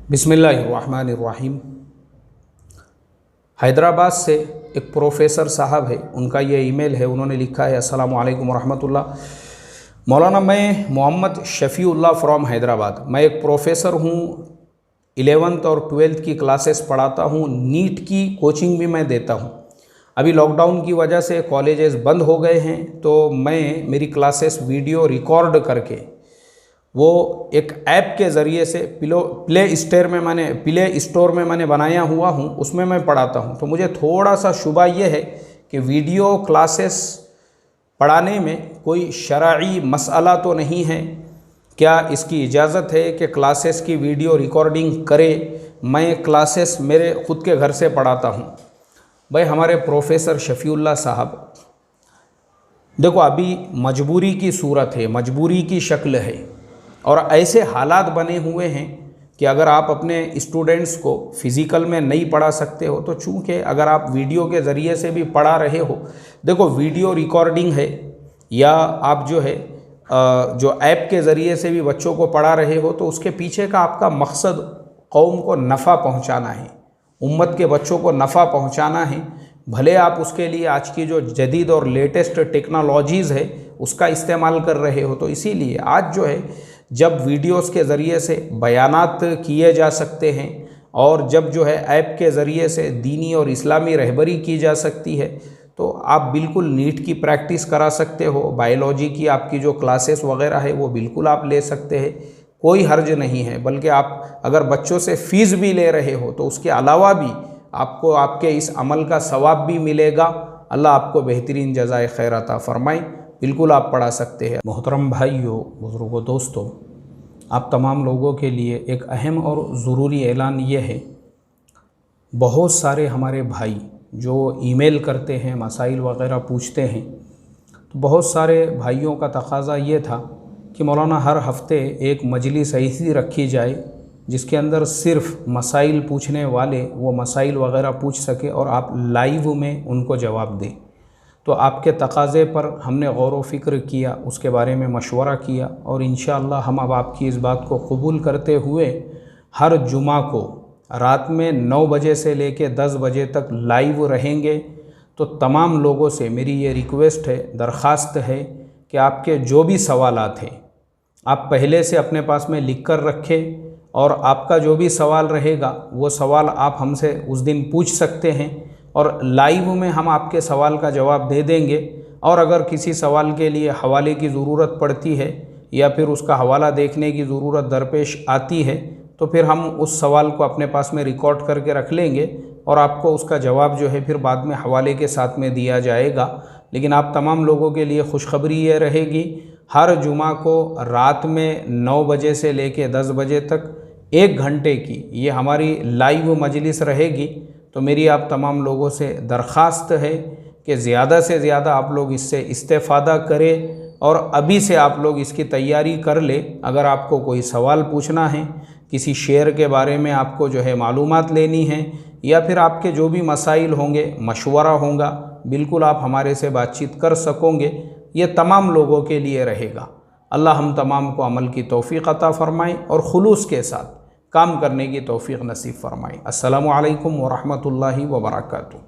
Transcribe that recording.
बिस्मिल्लाहिर्रहमानिर्रहीम। हैदराबाद से एक प्रोफेसर साहब है, उनका ये ईमेल है। उन्होंने लिखा है, अस्सलामु अलैकुम रहमतुल्लाह। मौलाना, मैं मोहम्मद शफ़ीउल्लाह फ्रॉम हैदराबाद। मैं एक प्रोफेसर हूँ, 11th और 12th की क्लासेस पढ़ाता हूँ। नीट की कोचिंग भी मैं देता हूँ। अभी लॉकडाउन की वजह से कॉलेजेस बंद हो गए हैं, तो मेरी क्लासेस वीडियो रिकॉर्ड करके वो एक ऐप के ज़रिए से प्ले स्टोर में मैंने बनाया हुआ हूँ, उसमें मैं पढ़ाता हूँ। तो मुझे थोड़ा सा शुबा ये है कि वीडियो क्लासेस पढ़ाने में कोई शरई मसला तो नहीं है? क्या इसकी इजाज़त है कि क्लासेस की वीडियो रिकॉर्डिंग करे? मैं क्लासेस मेरे ख़ुद के घर से पढ़ाता हूँ। भाई, हमारे प्रोफेसर शफ़ीउल्लाह साहब, देखो, अभी मजबूरी की सूरत है, मजबूरी की शक्ल है, और ऐसे हालात बने हुए हैं कि अगर आप अपने स्टूडेंट्स को फ़िज़िकल में नहीं पढ़ा सकते हो, तो चूँकि अगर आप वीडियो के ज़रिए से भी पढ़ा रहे हो, देखो, वीडियो रिकॉर्डिंग है या आप जो ऐप के ज़रिए से भी बच्चों को पढ़ा रहे हो, तो उसके पीछे का आपका मकसद कौम को नफ़ा पहुँचाना है, उम्मत के बच्चों को नफ़ा पहुँचाना है। भले आप उसके लिए आज की जो जदीद और लेटेस्ट टेक्नोलॉजीज़ है उसका इस्तेमाल कर रहे हो। तो इसीलिए आज जब वीडियोस के ज़रिए से बयानात किए जा सकते हैं और जब ऐप के ज़रिए से दीनी और इस्लामी रहबरी की जा सकती है, तो आप बिल्कुल नीट की प्रैक्टिस करा सकते हो। बायोलॉजी की आपकी जो क्लासेस वगैरह है वो बिल्कुल आप ले सकते हैं, कोई हर्ज नहीं है। बल्कि आप अगर बच्चों से फ़ीस भी ले रहे हो तो उसके अलावा भी आपको आपके इस अमल का सवाब भी मिलेगा। अल्लाह आपको बेहतरीन जज़ाए खैर अता फ़रमाए। बिल्कुल आप पढ़ा सकते हैं। मोहतरम भाइयों, बुज़ुर्गों, दोस्तों, आप तमाम लोगों के लिए एक अहम और ज़रूरी ऐलान ये है, बहुत सारे हमारे भाई जो ईमेल करते हैं, मसाइल वग़ैरह पूछते हैं, तो बहुत सारे भाइयों का तकाज़ा ये था कि मौलाना हर हफ़्ते एक मजलिस ऐसी रखी जाए जिसके अंदर सिर्फ़ मसाइल पूछने वाले वो मसाइल वग़ैरह पूछ सके और आप लाइव में उनको जवाब दें। तो आपके तकाज़े पर हमने गौर व फ़िक्र किया, उसके बारे में मशवरा किया, और इंशाअल्लाह हम अब आपकी इस बात को कबूल करते हुए हर जुमा को रात में 9 बजे से लेकर 10 बजे तक लाइव रहेंगे। तो तमाम लोगों से मेरी ये रिक्वेस्ट है, दरख्वास्त है कि आपके जो भी सवालात हैं आप पहले से अपने पास में लिख कर रखें, और आपका जो भी सवाल रहेगा वो सवाल आप हमसे उस दिन पूछ सकते हैं, और लाइव में हम आपके सवाल का जवाब दे देंगे। और अगर किसी सवाल के लिए हवाले की ज़रूरत पड़ती है या फिर उसका हवाला देखने की ज़रूरत दरपेश आती है, तो फिर हम उस सवाल को अपने पास में रिकॉर्ड करके रख लेंगे और आपको उसका जवाब फिर बाद में हवाले के साथ में दिया जाएगा। लेकिन आप तमाम लोगों के लिए खुशखबरी ये रहेगी, हर जुमा को रात में 9 बजे से लेकर 10 बजे तक 1 घंटे की ये हमारी लाइव मजलिस रहेगी। तो मेरी आप तमाम लोगों से दरख्वास्त है कि ज़्यादा से ज़्यादा आप लोग इससे इस्तेफ़ादा करें, और अभी से आप लोग इसकी तैयारी कर ले। अगर आपको कोई सवाल पूछना है, किसी शेर के बारे में आपको मालूमात लेनी है, या फिर आपके जो भी मसाइल होंगे, मशवरा होगा, बिल्कुल आप हमारे से बातचीत कर सकोगे। ये तमाम लोगों के लिए रहेगा। अल्लाह हम तमाम को अमल की तौफ़ीक़ अता फ़रमाए और खुलूस के साथ काम करने की तौफ़ीक़ नसीब फ़रमाए। अस्सलामु अलैकुम व रहमतुल्लाहि व बरकातुहू।